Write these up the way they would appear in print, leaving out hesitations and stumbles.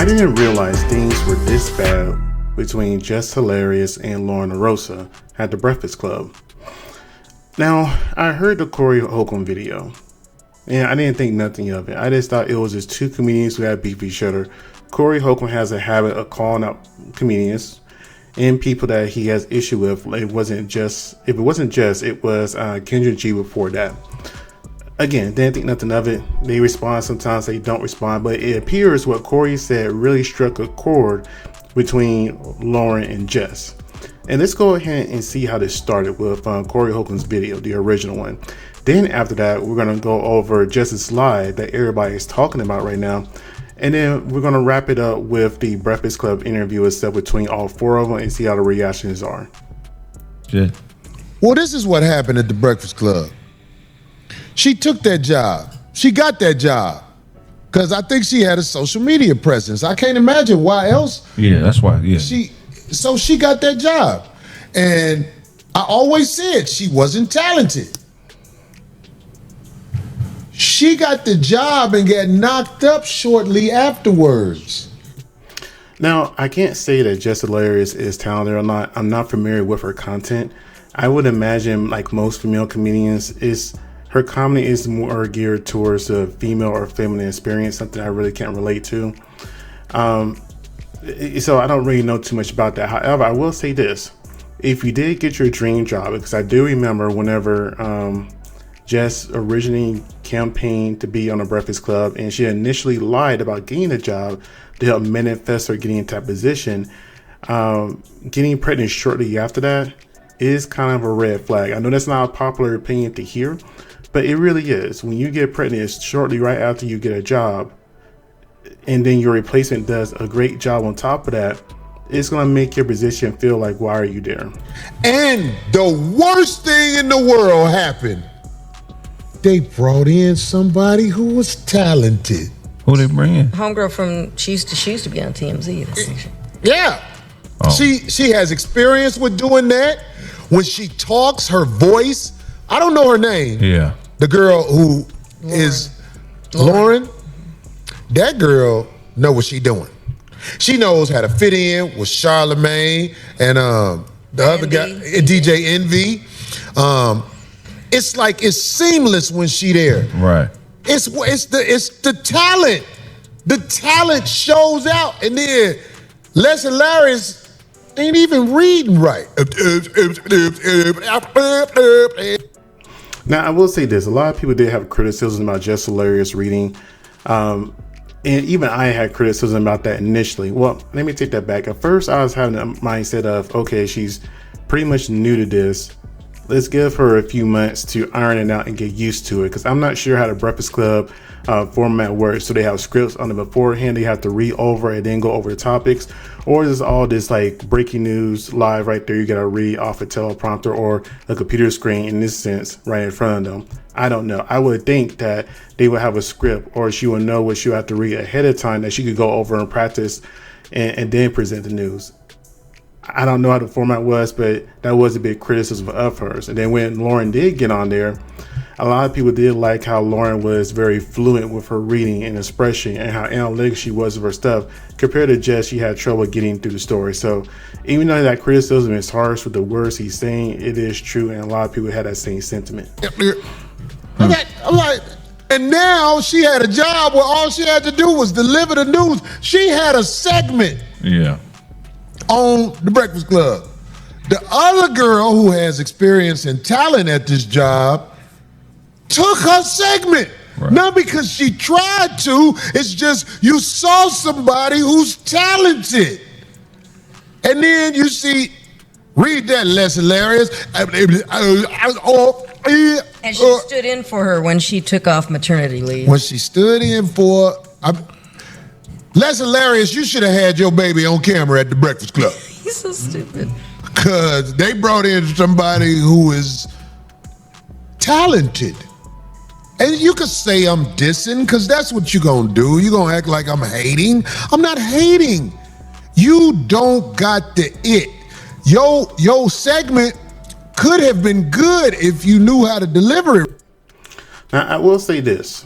I didn't realize things were this bad between Jess Hilarious and Loren Lorosa at the Breakfast Club. Now, I heard the Corey Holcomb video, and I didn't think nothing of it. I just thought it was just two comedians who had beef with each other. Corey Holcomb has a habit of calling out comedians and people that he has issue with. If it wasn't Jess, it was Kendra G before that. Again, didn't think nothing of it. They respond, sometimes they don't respond, but it appears what Corey said really struck a chord between Loren and Jess. And let's go ahead and see how this started with Corey Holcomb's video, the original one. Then after that, we're going to go over Jess's live that everybody is talking about right now. And then we're going to wrap it up with the Breakfast Club interview itself between all four of them and see how the reactions are. Yeah. Well, this is what happened at the Breakfast Club. She took that job. She got that job because I think she had a social media presence. I can't imagine why else. Yeah, that's why. Yeah. So she got that job. And I always said she wasn't talented. She got the job and got knocked up shortly afterwards. Now, I can't say that Jess Hilarious is talented or not. I'm not familiar with her content. I would imagine, like most female comedians, her comedy is more geared towards a female or feminine experience, something I really can't relate to. So I don't really know too much about that. However, I will say this. If you did get your dream job, because I do remember whenever Jess originally campaigned to be on the Breakfast Club, and she initially lied about getting a job to help manifest her getting into that position, getting pregnant shortly after that is kind of a red flag. I know that's not a popular opinion to hear, but it really is. When you get pregnant, it's shortly right after you get a job, and then your replacement does a great job on top of that, it's going to make your position feel like, why are you there? And the worst thing in the world happened. They brought in somebody who was talented. Who they bring in? Homegirl from she used to be on TMZ. Yeah. Oh. She has experience with doing that. When she talks, her voice, I don't know her name. Yeah. The girl who is Loren. That girl know what she doing. She knows how to fit in with Charlemagne and the other guy, DJ Envy. It's like it's seamless when she there. Right. It's the talent. The talent shows out, and then Les Hilarious ain't even reading right. Now, I will say this. A lot of people did have criticism about Jess Hilarious reading. And even I had criticism about that initially. Well, let me take that back. At first, I was having a mindset of, okay, she's pretty much new to this. Let's give her a few months to iron it out and get used to it. Because I'm not sure how the Breakfast Club format works. So they have scripts on it beforehand. They have to read over and then go over the topics. Or is all this like breaking news live right there? You got to read off a teleprompter or a computer screen in this sense right in front of them. I don't know. I would think that they would have a script, or she would know what she would have to read ahead of time that she could go over and practice and then present the news. I don't know how the format was, but that was a big criticism of hers. And then when Loren did get on there, a lot of people did like how Loren was very fluent with her reading and expression and how analytic she was of her stuff. Compared to Jess, she had trouble getting through the story. So even though that criticism is harsh with the words he's saying, it is true. And a lot of people had that same sentiment. I'm like, and now she had a job where all she had to do was deliver the news. She had a segment. Yeah. On the Breakfast Club. The other girl who has experience and talent at this job took her segment. Right. Not because she tried to, it's just you saw somebody who's talented. And then you see, read that, Les Hilarious. And she stood in for her when she took off maternity leave. When she stood in for... Les Hilarious, you should have had your baby on camera at the Breakfast Club. He's so stupid. Because they brought in somebody who is talented. And you could say I'm dissing, because that's what you're going to do. You're going to act like I'm hating. I'm not hating. You don't got the it. Your segment could have been good if you knew how to deliver it. Now, I will say this.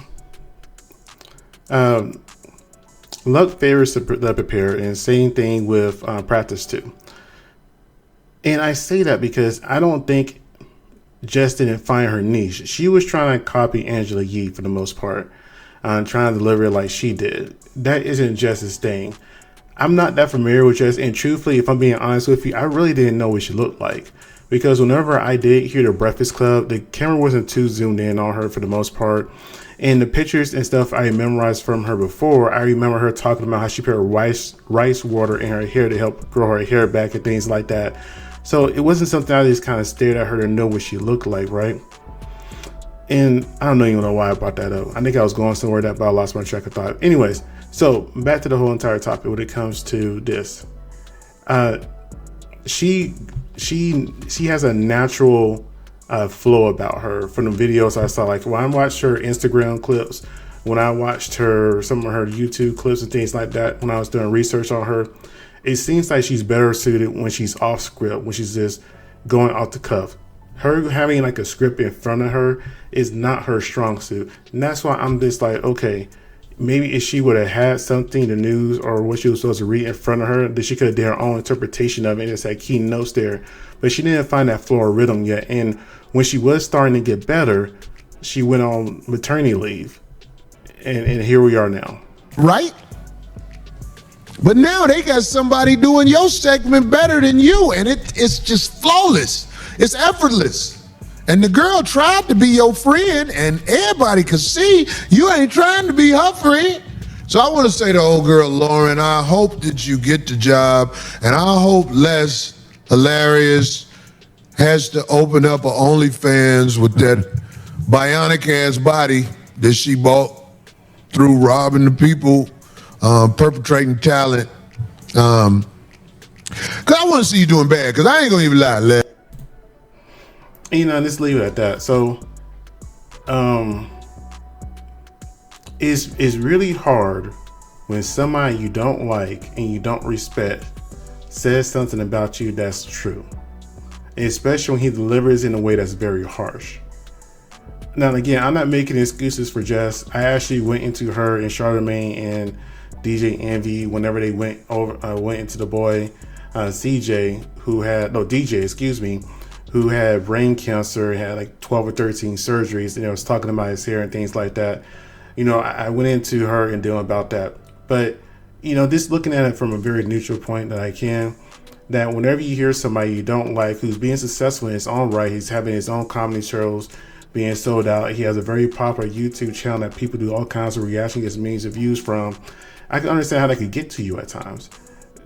luck favors the prepared, and same thing with practice too. And I say that because I don't think Jess didn't find her niche. She was trying to copy Angela Yee for the most part, trying to deliver it like she did. That isn't Jess's thing. I'm not that familiar with Jess, and truthfully, if I'm being honest with you, I really didn't know what she looked like. Because whenever I did hear the Breakfast Club, the camera wasn't too zoomed in on her for the most part. And the pictures and stuff I memorized from her before, I remember her talking about how she put rice water in her hair to help grow her hair back and things like that. So it wasn't something I just kind of stared at her to know what she looked like, right? And I don't even know why I brought that up. I think I was going somewhere that, but I lost my track of thought. Anyways, so back to the whole entire topic when it comes to this. She has a natural flow about her from the videos I saw. Like when I watched her Instagram clips, when I watched some of her YouTube clips and things like that, when I was doing research on her, it seems like she's better suited when she's off script, when she's just going off the cuff. Her having like a script in front of her is not her strong suit. And that's why I'm just like, okay, maybe if she would have had something, the news or what she was supposed to read in front of her, that she could have done her own interpretation of it and just had key notes there. But she didn't find that flow or rhythm yet. And when she was starting to get better, she went on maternity leave. And here we are now. Right? But now they got somebody doing your segment better than you, and it's just flawless. It's effortless. And the girl tried to be your friend, and everybody could see you ain't trying to be her friend. So I want to say to old girl Loren, I hope that you get the job, and I hope Les Hilarious has to open up a OnlyFans with that bionic ass body that she bought through robbing the people, perpetrating talent. Cause I want to see you doing bad, cause I ain't gonna even lie, Les. Just leave it at that. So, it's really hard when somebody you don't like and you don't respect says something about you that's true, and especially when he delivers in a way that's very harsh. Now, again, I'm not making excuses for Jess. I actually went into her and Charlamagne and DJ Envy whenever they went into the boy DJ who had brain cancer, had like 12 or 13 surgeries, and I was talking about his hair and things like that. I went into her and dealing about that. But, just looking at it from a very neutral point that I can, that whenever you hear somebody you don't like who's being successful in his own right, he's having his own comedy shows, being sold out, he has a very popular YouTube channel that people do all kinds of reaction, gets millions of views from, I can understand how that could get to you at times.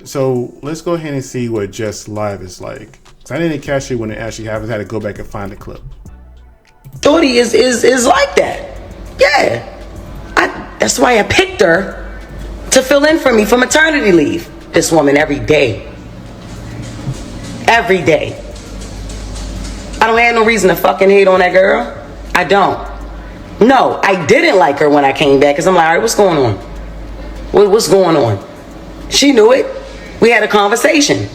So let's go ahead and see what Jess Live is like. I didn't catch it when it actually happened. I had to go back and find the clip. Shorty is like that. Yeah. That's why I picked her to fill in for me for maternity leave. This woman every day. Every day. I don't have no reason to fucking hate on that girl. I don't. No, I didn't like her when I came back because I'm like, all right, what's going on? What's going on? She knew it. We had a conversation.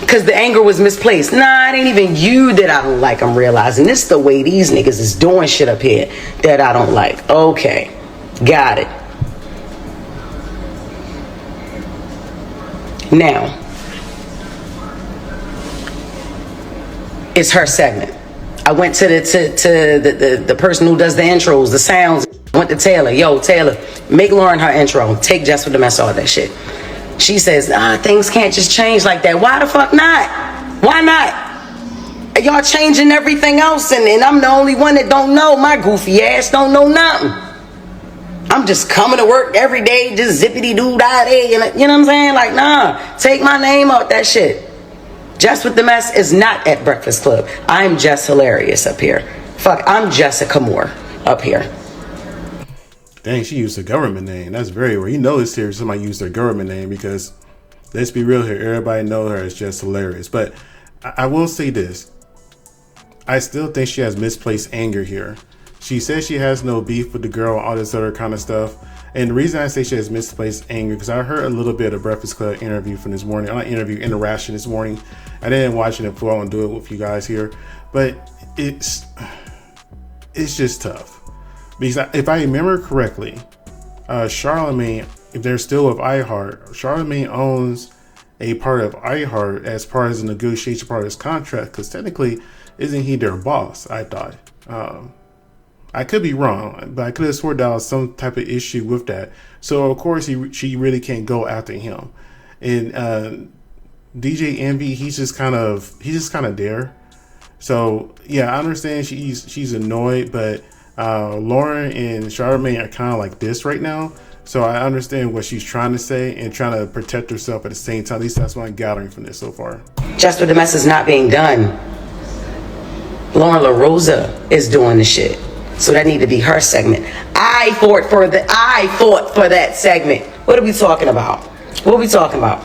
Because the anger was misplaced. Nah, it ain't even you that I don't like. I'm realizing this is the way these niggas is doing shit up here that I don't like. Okay, got it. Now, it's her segment. I went to the person who does the intros, the sounds. Went to Taylor. Yo, Taylor, make Loren her intro. Take Jess with the mess, all that shit. She says, things can't just change like that. Why the fuck not? Why not? Y'all changing everything else, and I'm the only one that don't know. My goofy ass don't know nothing. I'm just coming to work every day, just zippity-doo-dah-day. You know what I'm saying? Like, nah, take my name out that shit. Jess with the mess is not at Breakfast Club. I'm Jess Hilarious up here. Fuck, I'm Jessica Moore up here. Dang, she used a government name. That's very rare. It's serious somebody used their government name because, let's be real here, everybody knows her as Jess Hilarious. But I will say this. I still think she has misplaced anger here. She says she has no beef with the girl, all this other kind of stuff. And the reason I say she has misplaced anger, because I heard a little bit of Breakfast Club interview from this morning. Interaction this morning. I didn't watch it in full. I want to do it with you guys here. But it's just tough. Because if I remember correctly, Charlemagne, if they're still with iHeart, Charlemagne owns a part of iHeart as part of the negotiation part of his contract, because technically, isn't he their boss? I thought. I could be wrong, but I could have sworn that was some type of issue with that. So of course she really can't go after him. And DJ Envy, he's just kind of there. So yeah, I understand she's annoyed, but Loren and Charlemagne are kind of like this right now. So I understand what she's trying to say and trying to protect herself at the same time. At least that's what I'm gathering from this so far. Just what the mess is not being done. Loren Lorosa is doing the shit. So that need to be her segment. I fought for that segment. What are we talking about? What are we talking about?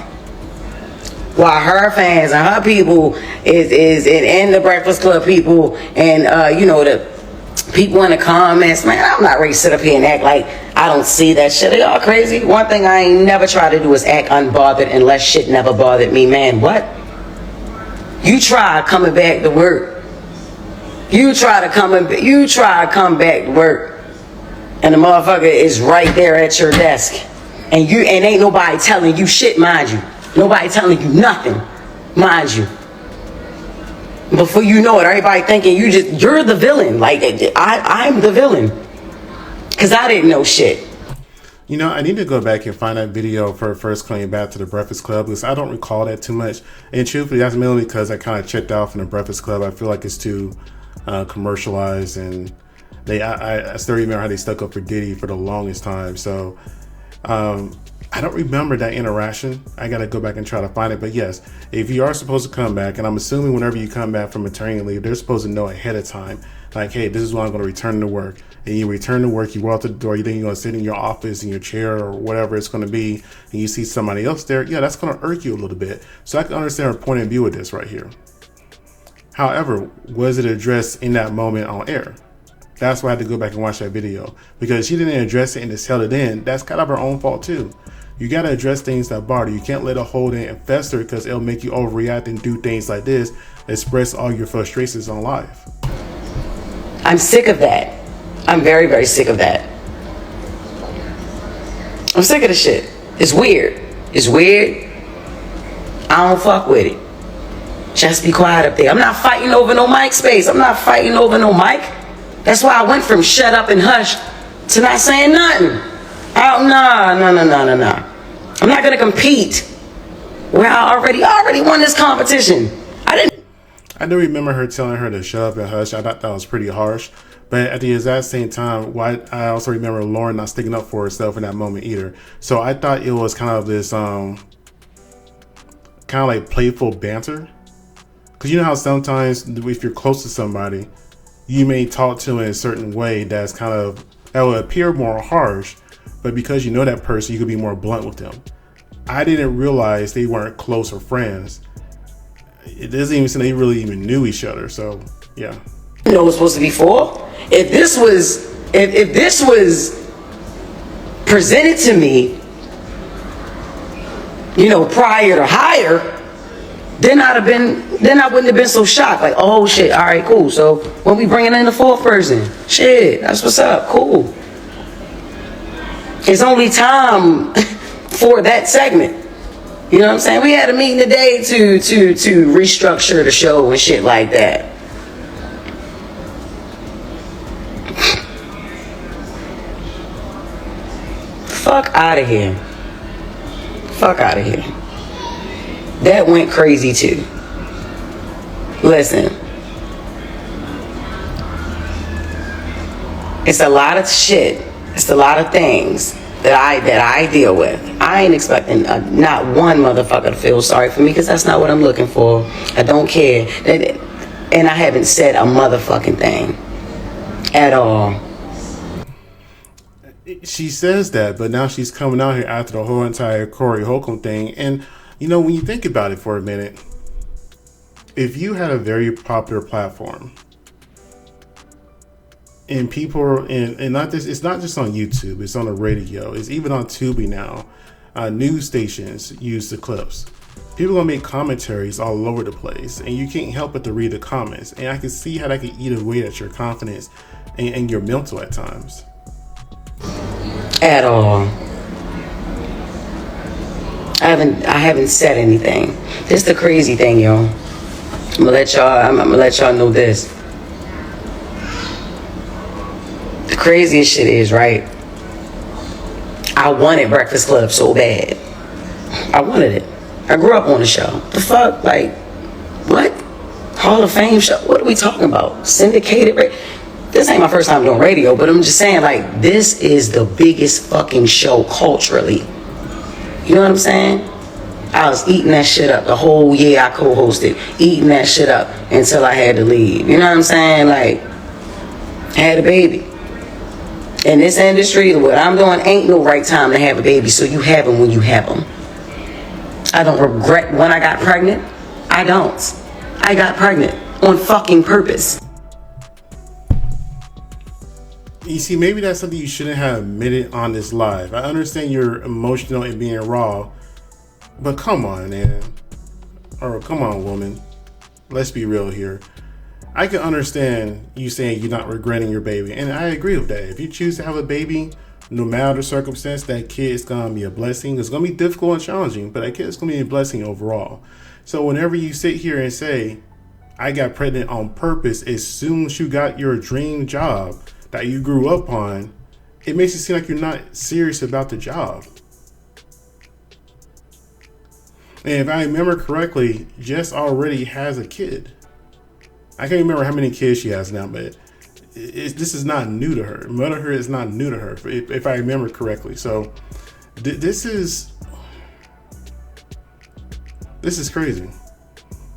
While her fans and her people and the Breakfast Club people and the people in the comments, man, I'm not ready to sit up here and act like I don't see that shit. Are y'all crazy? One thing I ain't never try to do is act unbothered unless shit never bothered me, man. What? You try coming back to work. You try to come back to work, and the motherfucker is right there at your desk, and ain't nobody telling you shit, mind you. Nobody telling you nothing, mind you. Before you know it, everybody thinking you're the villain. Like I'm the villain, cause I didn't know shit. You know, I need to go back and find that video for her first coming back to the Breakfast Club, because I don't recall that too much. And truthfully, that's mainly because I kind of checked out from the Breakfast Club. I feel like it's too commercialized, and I still remember how they stuck up for Diddy for the longest time. So I don't remember that interaction. I gotta go back and try to find it. But yes, if you are supposed to come back, and I'm assuming whenever you come back from maternity leave, they're supposed to know ahead of time, like, hey, this is when I'm going to return to work. And you return to work, you walk out the door, you think you're going to sit in your office, in your chair, or whatever it's going to be, and you see somebody else there, yeah, that's going to irk you a little bit. So I can understand her point of view with this right here. However, was it addressed in that moment on air? That's why I had to go back and watch that video, because she didn't address it and just held it in. That's kind of her own fault too. You got to address things that bother you. You can't let it hold in and fester, because it'll make you overreact and do things like this, express all your frustrations on live. I'm sick of that. I'm very, very sick of that. I'm sick of the shit. It's weird. It's weird. I don't fuck with it. Just be quiet up there. I'm not fighting over no mic space. I'm not fighting over no mic. That's why I went from shut up and hush to not saying nothing. No. I'm not gonna compete where I already won this competition. I do remember her telling her to shut up and hush. I thought that was pretty harsh. But at the exact same time, I also remember Loren not sticking up for herself in that moment either. So I thought it was kind of this kind of like playful banter. Because you know how sometimes if you're close to somebody, you may talk to them in a certain way that will appear more harsh, but because you know that person, you could be more blunt with them. I didn't realize they weren't close or friends. It doesn't even seem they really even knew each other. So yeah. You know what's supposed to be for? If this was presented to me, prior to hire, then I wouldn't have been so shocked. Like, oh shit, all right, cool. So when we bringing in the fourth person, shit, that's what's up, cool. It's only time for that segment. You know what I'm saying? We had a meeting today to restructure the show and shit like that. Fuck out of here. Fuck out of here. That went crazy too. Listen. It's a lot of shit. It's a lot of things that I deal with. I ain't expecting not one motherfucker to feel sorry for me, because that's not what I'm looking for. I don't care. And I haven't said a motherfucking thing at all. She says that, but now she's coming out here after the whole entire Corey Holcomb thing. And when you think about it for a minute, if you had a very popular platform, and people and not this, it's not just on YouTube, it's on the radio, it's even on Tubi now. News stations use the clips. People gonna make commentaries all over the place, and you can't help but to read the comments. And I can see how that can eat away at your confidence and your mental at times. At all. I haven't said anything. This is the crazy thing, yo. I'm gonna let y'all know this. The craziest shit is, right? I wanted Breakfast Club so bad. I wanted it. I grew up on the show. The fuck? Like, what? Hall of Fame show? What are we talking about? Syndicated radio? This ain't my first time doing radio, but I'm just saying, like, this is the biggest fucking show culturally. You know what I'm saying? I was eating that shit up the whole year I co-hosted, eating that shit up until I had to leave. You know what I'm saying? Like, I had a baby. In this industry, what I'm doing ain't no right time to have a baby, so you have them when you have them. I don't regret when I got pregnant. I don't. I got pregnant on fucking purpose. You see, maybe that's something you shouldn't have admitted on this live. I understand you're emotional and being raw, but come on, man. Or come on, woman. Let's be real here. I can understand you saying you're not regretting your baby, and I agree with that. If you choose to have a baby, no matter the circumstance, that kid is going to be a blessing. It's going to be difficult and challenging, but that kid is going to be a blessing overall. So whenever you sit here and say, I got pregnant on purpose as soon as you got your dream job that you grew up on, it makes it seem like you're not serious about the job. And if I remember correctly, Jess already has a kid. I can't remember how many kids she has now, but this is not new to her. Motherhood is not new to her, if I remember correctly. So this is crazy.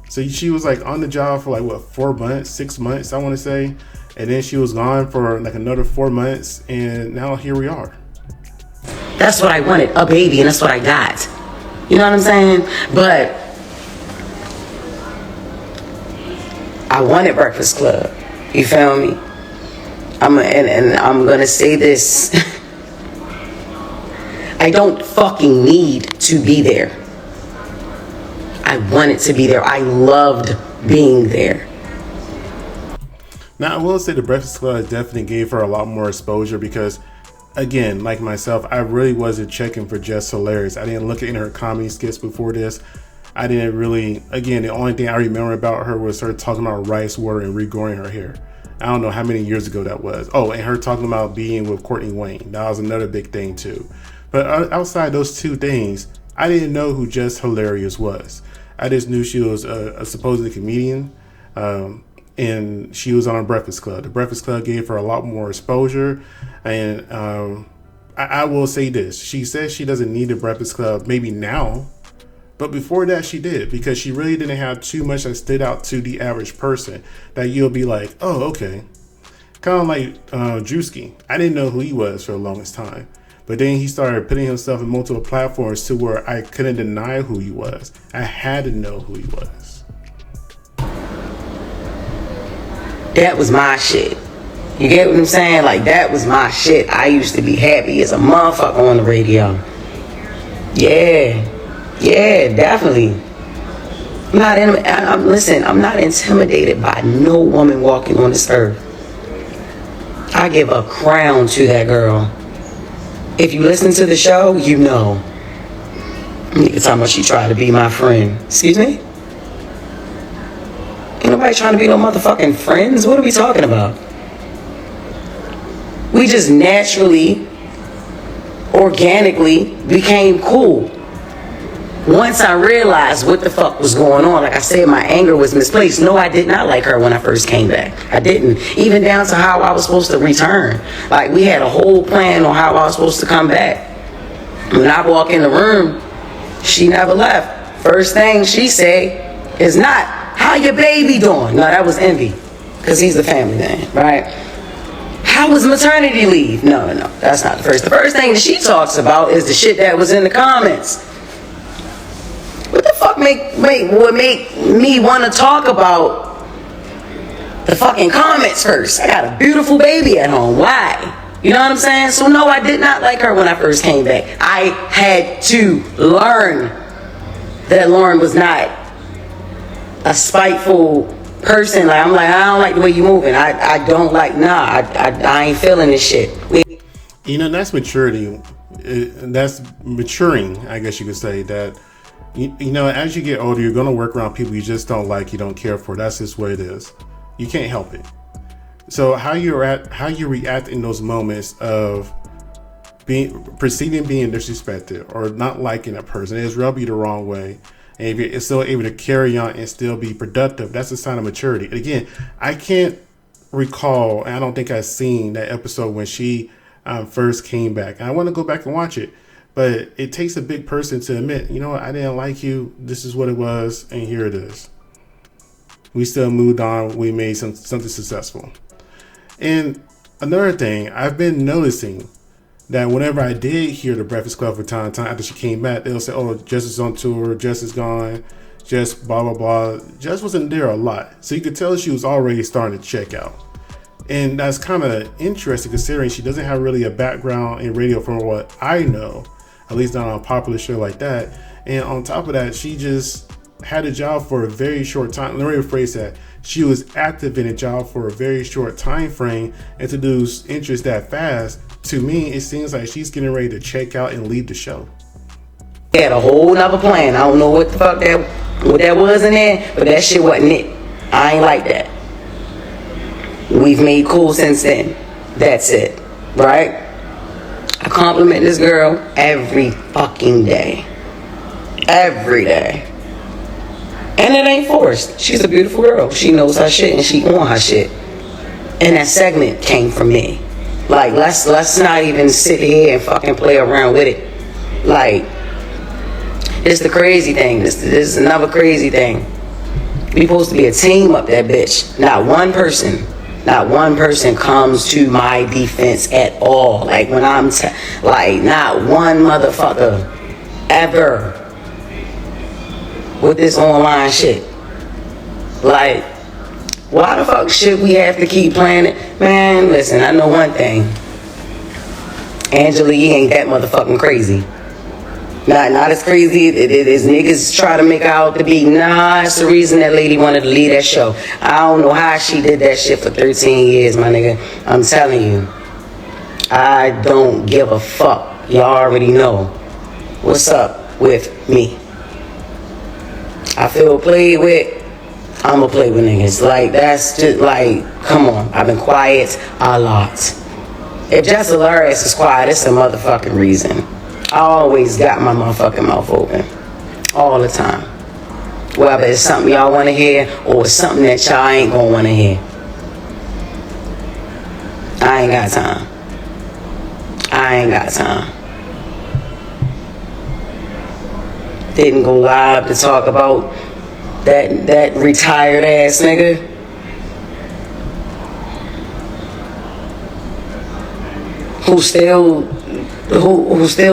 So she was like on the job for like what, 4 months, 6 months, I want to say. And then she was gone for like another 4 months, and now here we are. That's what I wanted, a baby, and that's what I got. You know what I'm saying? But I wanted Breakfast Club. You feel me? And I'm gonna say this. I don't fucking need to be there. I wanted to be there. I loved being there. Now, I will say the Breakfast Club definitely gave her a lot more exposure because, again, like myself, I really wasn't checking for Jess Hilarious. I didn't look at any of her comedy skits before this. I didn't really, again, the only thing I remember about her was her talking about rice water and regrowing her hair. I don't know how many years ago that was. Oh, and her talking about being with Courtney Wayne. That was another big thing, too. But outside those two things, I didn't know who Jess Hilarious was. I just knew she was a supposedly comedian. And she was on a Breakfast Club. The Breakfast Club gave her a lot more exposure. And I will say this. She says she doesn't need the Breakfast Club maybe now. But before that, she did. Because she really didn't have too much that stood out to the average person. That you'll be like, oh, okay. Kind of like Drewski. I didn't know who he was for the longest time. But then he started putting himself in multiple platforms to where I couldn't deny who he was. I had to know who he was. That was my shit. You get what I'm saying? Like, that was my shit. I used to be happy as a motherfucker on the radio. Yeah, definitely. I'm not intimidated by no woman walking on this earth. I give a crown to that girl. If you listen to the show, you know. Nigga talking about she tried to be my friend. Excuse me? Ain't nobody trying to be no motherfucking friends. What are we talking about? We just naturally, organically became cool. Once I realized what the fuck was going on, like I said, my anger was misplaced. No, I did not like her when I first came back. I didn't. Even down to how I was supposed to return. Like, we had a whole plan on how I was supposed to come back. When I walk in the room, she never left. First thing she said is not, how your baby doing? No, that was envy, because he's the family man, right? How was maternity leave? No, that's not the first. The first thing that she talks about is the shit that was in the comments. What the fuck would make me want to talk about the fucking comments first? I got a beautiful baby at home. Why? You know what I'm saying? So no, I did not like her when I first came back. I had to learn that Loren was not a spiteful person. Like, I'm like, I don't like the way you moving. I don't like, I ain't feeling this shit. That's maturity. That's maturing, I guess you could say. That as you get older, you're going to work around people you just don't like, you don't care for. That's just what it is. You can't help it. So how you react in those moments of being disrespected or not liking a person, is rub you the wrong way, and if you're still able to carry on and still be productive, that's a sign of maturity. And again, I can't recall, and I don't think I've seen that episode when she first came back. And I want to go back and watch it, but it takes a big person to admit, I didn't like you. This is what it was, and here it is. We still moved on. We made something successful. And another thing, I've been noticing that whenever I did hear the Breakfast Club from time to time after she came back, they'll say, "Oh, Jess is on tour. Jess is gone. Jess blah blah blah." Jess wasn't there a lot, so you could tell she was already starting to check out. And that's kind of interesting considering she doesn't have really a background in radio from what I know, at least not on a popular show like that. And on top of that, she just had a job for a very short time. Let me rephrase that. She was active in a job for a very short time frame, and to lose interest that fast, to me, it seems like she's getting ready to check out and leave the show. They had a whole nother plan. I don't know what the fuck what that was in there, but that shit wasn't it. I ain't like that. We've made cool since then. That's it. Right? I compliment this girl every fucking day. Every day. And it ain't forced. She's a beautiful girl. She knows her shit and she on her shit. And that segment came from me. Like, let's not even sit here and fucking play around with it. Like, it's the crazy thing. This is another crazy thing. We supposed to be a team up that bitch. Not one person comes to my defense at all. Like, when I'm like, not one motherfucker ever with this online shit. Like, why the fuck should we have to keep playing it? Man, listen, I know one thing. Angela Yee ain't that motherfucking crazy. Not as crazy as niggas try to make out to be. Nah, it's the reason that lady wanted to leave that show. I don't know how she did that shit for 13 years, my nigga. I'm telling you. I don't give a fuck. Y'all already know what's up with me. I feel played with. I'ma play with niggas. Like, that's just like, come on. I've been quiet a lot. If Jess Hilarious is quiet, it's a motherfucking reason. I always got my motherfucking mouth open. All the time. Whether it's something y'all want to hear or it's something that y'all ain't gonna want to hear. I ain't got time. I ain't got time. Didn't go live to talk about that retired ass nigga. Who still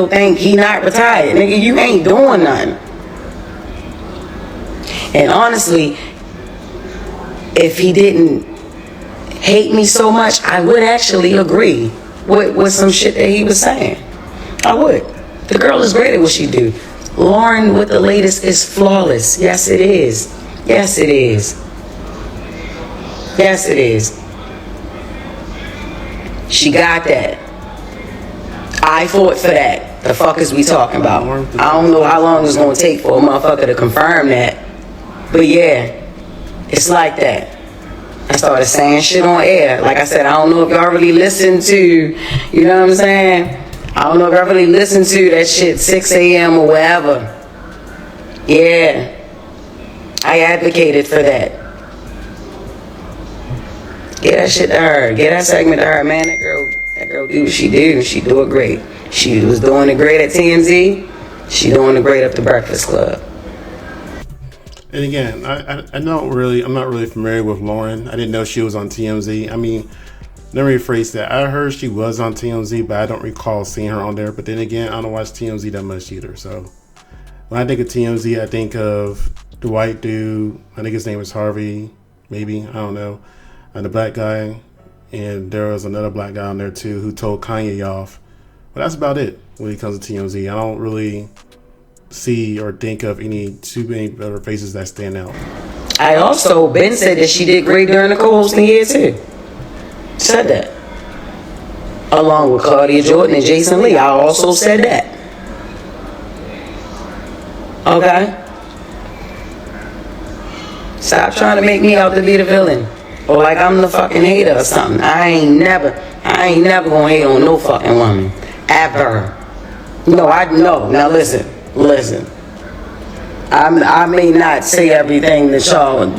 think he not retired. Nigga, you ain't doing nothing. And honestly, if he didn't hate me so much, I would actually agree with some shit that he was saying. I would. The girl is great at what she do. Loren with the latest is flawless. Yes, it is. Yes, it is. Yes, it is. She got that. I fought for that. The fuck is we talking about? I don't know how long it's gonna take for a motherfucker to confirm that. But yeah, it's like that. I started saying shit on air. Like I said, I don't know if y'all really listen to, you know what I'm saying? I don't know if y'all really listen to that shit 6 a.m. or whatever. Yeah. I advocated for that. Get that shit to her. Get that segment to her. Man, that girl do what she do. She do it great. She was doing it great at TMZ. She doing it great at the Breakfast Club. And again, I'm not really familiar with Loren. I didn't know she was on TMZ. I mean, let me rephrase that. I heard she was on TMZ, but I don't recall seeing her on there. But then again, I don't watch TMZ that much either. So when I think of TMZ, I think of the white dude. I think his name is Harvey, maybe. I don't know. And the black guy. And there was another black guy on there too who told Kanye off. But that's about it when it comes to TMZ. I don't really see or think of too many other faces that stand out. I also, Ben said that she did great during the co-hosting year too. Said that. along with Claudia Jordan and Jason Lee. I also said that. Okay? Stop trying to make me out to be the villain. Or like I'm the fucking hater or something. I ain't never gonna hate on no fucking woman. Ever. No. Now listen. I may not say everything that y'all,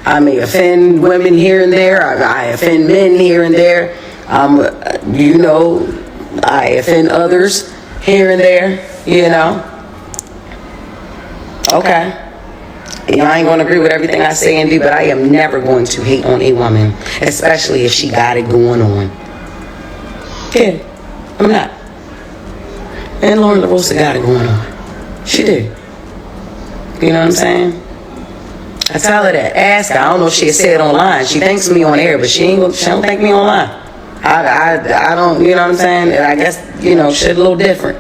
I may offend women here and there. I offend men here and there. I offend others here and there, Okay. I ain't gonna agree with everything I say and do, but I am never going to hate on a woman, especially if she got it going on. Yeah, I'm not. And Loren Lorosa got it going on. She did. You know what I'm saying? I tell her that. Ask her. I don't know if she said it online. She thanks me on air, but she don't thank me online. I don't, you know what I'm saying? I guess, shit a little different,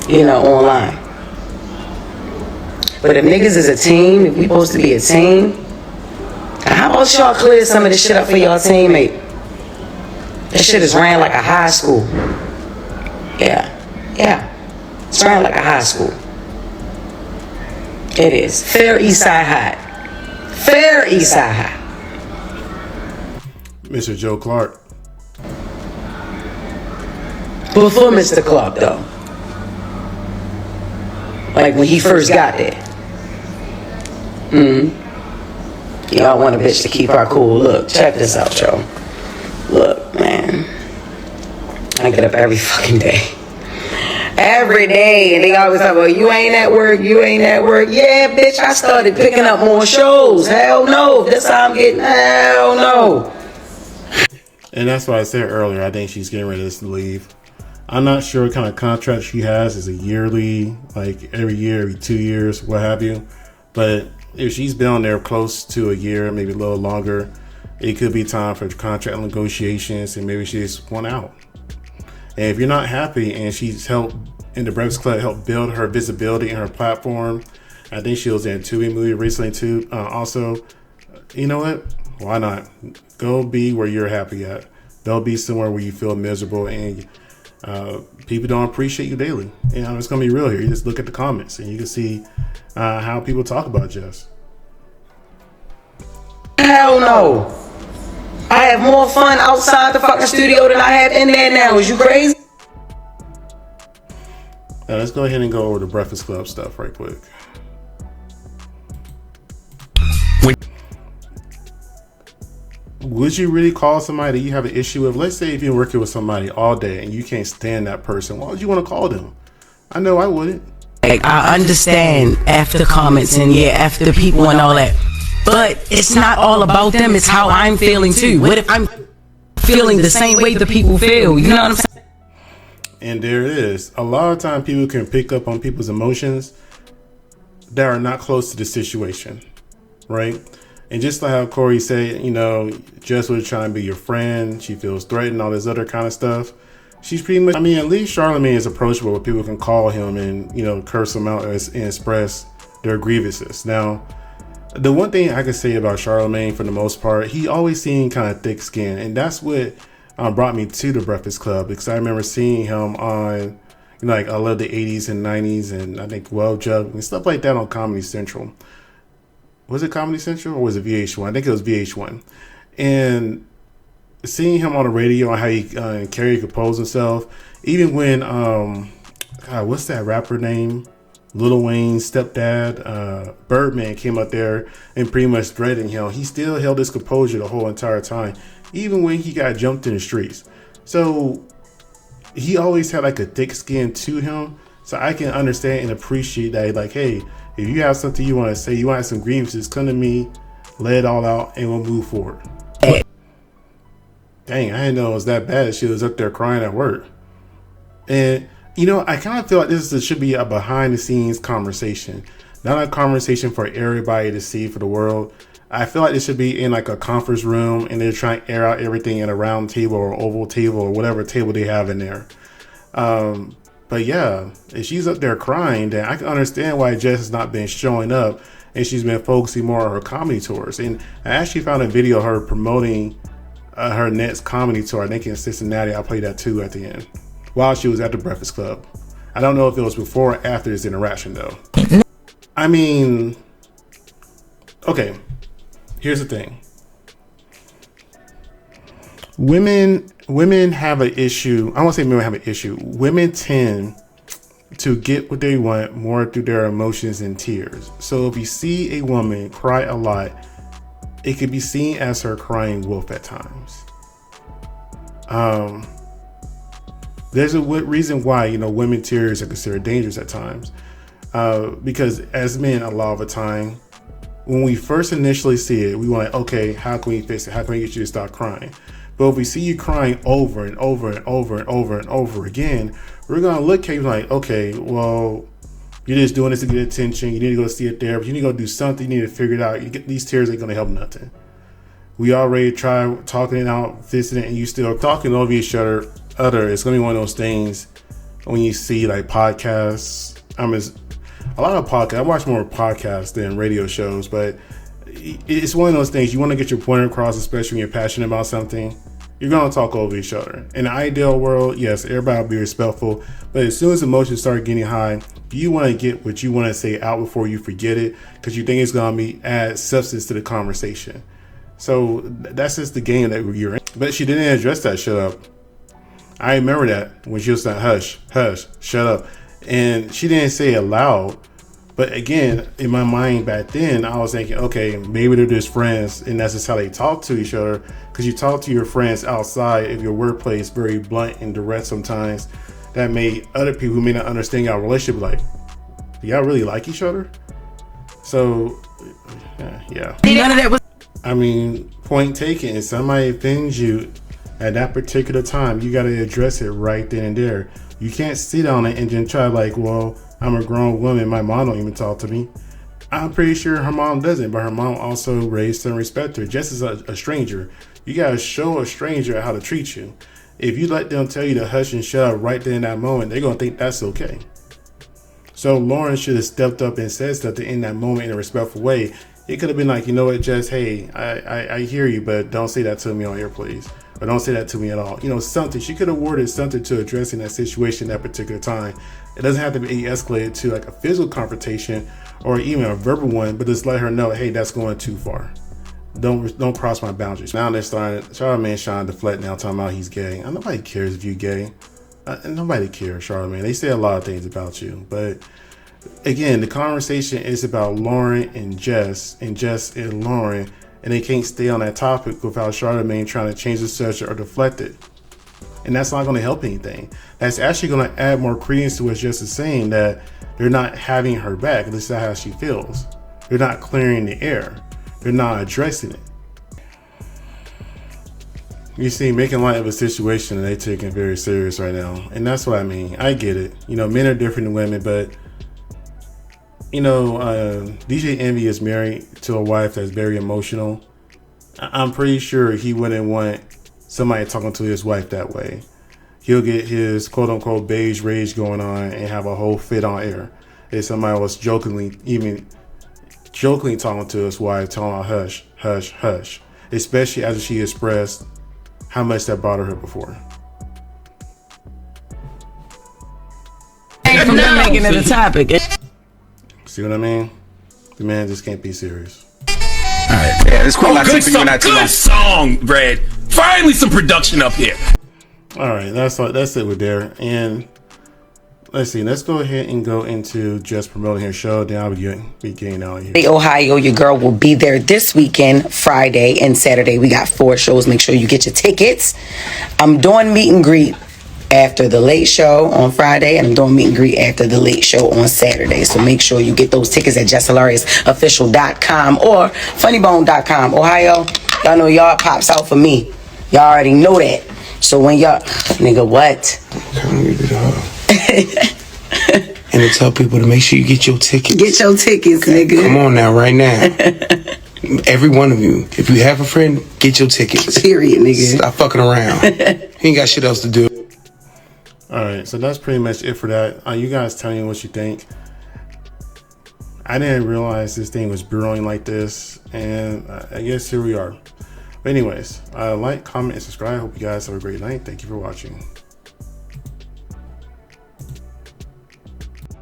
online. But if niggas is a team, if we supposed to be a team, how about y'all clear some of this shit up for y'all teammate? This shit is ran like a high school. Yeah. It's ran like a high school. It is. Fair Eastside High. Mr. Joe Clark. Before Mr. Clark, though. Like when he first got there. Y'all want a bitch to keep her cool. Look, check this out, y'all. Look, man. I get up every fucking day. Every day. And they always talk about, you ain't at work. Yeah, bitch, I started picking up more shows. Hell no. That's how I'm getting. Hell no. And that's why I said earlier, I think she's getting ready to leave. I'm not sure what kind of contract she has. Is it yearly, like every year, every 2 years, what have you. But if she's been on there close to a year, maybe a little longer, it could be time for contract negotiations and maybe she just want out. And if you're not happy and she's helped in the Breakfast Club, helped build her visibility and her platform, I think she was in a Tubi movie recently too. Also, you know what? Why not? Go be where you're happy at. Don't be somewhere where you feel miserable and people don't appreciate you daily. It's gonna be real here. You just look at the comments and you can see how people talk about Jess. Hell no. I have more fun outside the fucking studio than I have in there now. Is you crazy? Let's go ahead and go over the Breakfast Club stuff right quick. Would you really call somebody that you have an issue with? Let's say if you're working with somebody all day and you can't stand that person, why would you want to call them? I know I wouldn't. Like, I understand after comments and after people and all that, but it's not all about them. It's how I'm feeling too. What if I'm feeling the same way the people feel? You know what I'm saying? And there it is. A lot of time people can pick up on people's emotions that are not close to the situation, right? And just like how Corey said, Jess was trying to be your friend. She feels threatened, all this other kind of stuff. She's pretty much, at least Charlamagne is approachable where people can call him and, curse him out and express their grievances. Now, the one thing I could say about Charlamagne for the most part, he always seemed kind of thick skinned. And that's what brought me to the Breakfast Club, because I remember seeing him on, I love the 80s and 90s and I think Well Jug and stuff like that on Comedy Central. Was it Comedy Central or was it VH1? I think it was VH1. And seeing him on the radio and how he Carrie compose himself, even when what's that rapper name? Lil Wayne's stepdad, Birdman, came up there and pretty much threatened him. He still held his composure the whole entire time, even when he got jumped in the streets. So he always had like a thick skin to him. So I can understand and appreciate that. Like, hey, if you have something you want to say, you want some grievances, come to me, lay it all out, and we'll move forward. Dang, I didn't know it was that bad. She was up there crying at work. And, I kind of feel like this should be a behind-the-scenes conversation, not a conversation for everybody to see, for the world. I feel like this should be in like a conference room, and they're trying to air out everything at a round table or oval table or whatever table they have in there. But yeah, if she's up there crying, then I can understand why Jess has not been showing up and she's been focusing more on her comedy tours. And I actually found a video of her promoting her next comedy tour, I think in Cincinnati. I played that too at the end while she was at the Breakfast Club. I don't know if it was before or after this interaction though. I mean, okay, here's the thing. Women have an issue. I won't say women have an issue. Women tend to get what they want more through their emotions and tears. So if you see a woman cry a lot, it could be seen as her crying wolf at times. There's a reason why, you know, women tears are considered dangerous at times. Because as men, a lot of the time, when we first initially see it, we want, okay, how can we fix it? How can we get you to stop crying? But if we see you crying over and over and over and over and over again, we're going to look at you like, okay, well, you're just doing this to get attention. You need to go see a therapist. You need to go do something. You need to figure it out. You get, these tears ain't going to help nothing. We already tried talking it out, fixing it, and you still talking over each other. It's going to be one of those things when you see like podcasts. A lot of podcasts. I watch more podcasts than radio shows, but it's one of those things you want to get your point across, especially when you're passionate about something. You're going to talk over each other. In the ideal world, yes, everybody will be respectful, but as soon as emotions start getting high, you want to get what you want to say out before you forget it, because you think it's going to add substance to the conversation. So that's just the game that you're in. But she didn't address that shut up. I remember that when she was saying hush, hush, shut up. And she didn't say it loud. But again, in my mind back then, I was thinking, okay, maybe they're just friends, and that's just how they talk to each other. Because you talk to your friends outside of your workplace very blunt and direct sometimes. That made other people who may not understand your relationship like, do y'all really like each other? So, yeah. None of that was. I mean, point taken. If somebody offends you at that particular time, you got to address it right then and there. You can't sit on it and then try like, well, I'm a grown woman. My mom don't even talk to me. I'm pretty sure her mom doesn't, but her mom also raised and respect her. Just as a stranger, you got to show a stranger how to treat you. If you let them tell you to hush and shut up right there in that moment, they're going to think that's okay. So Loren should have stepped up and said something in that moment in a respectful way. It could have been like, you know what, Jess, hey, I hear you, but don't say that to me on air, please. Or don't say that to me at all. You know, something. She could have worded something to addressing that situation at that particular time. It doesn't have to be escalated to like a physical confrontation or even a verbal one, but just let her know, hey, that's going too far. Don't cross my boundaries. Now they're starting, Charlamagne trying to deflect now, talking about he's gay. Nobody cares if you're gay. Nobody cares, Charlamagne. They say a lot of things about you, but again, the conversation is about Loren and Jess and Loren, and they can't stay on that topic without Charlamagne trying to change the subject or deflect it. And that's not going to help anything. That's actually going to add more credence to what Jess is saying, that they're not having her back. At least that's how she feels. They're not clearing the air. They're not addressing it. You see, making light of a situation and they taking it very serious right now. And that's what I mean. I get it. You know, men are different than women, but you know, DJ Envy is married to a wife that's very emotional. I'm pretty sure he wouldn't want somebody talking to his wife that way. He'll get his quote unquote beige rage going on and have a whole fit on air. If somebody was jokingly talking to his wife, telling her hush, hush, hush, especially after she expressed how much that bothered her before. From them making it a topic. See what I mean? The man just can't be serious. All right, yeah, it's cool. Good song, Brad. Finally, some production up here. All right, that's it with there. And let's see. Let's go ahead and go into just promoting her show. Then I'll be getting out of here. Ohio, your girl will be there this weekend, Friday and Saturday. We got 4 shows. Make sure you get your tickets. I'm doing meet and greet after the late show on Friday, and I'm doing meet and greet after the late show on Saturday. So make sure you get those tickets at JessHilariousFofficial.com or FunnyBone.com. Ohio, y'all know y'all pops out for me. Y'all already know that. So when y'all, nigga, what? Come read it up. And to tell people to make sure you get your tickets. Get your tickets, nigga. Come on now, right now. Every one of you. If you have a friend, get your tickets. Period, nigga. Stop fucking around. He ain't got shit else to do. All right, so that's pretty much it for that. You guys tell me what you think. I didn't realize this thing was brewing like this, and I guess here we are. But anyways, like, comment, and subscribe. Hope you guys have a great night. Thank you for watching.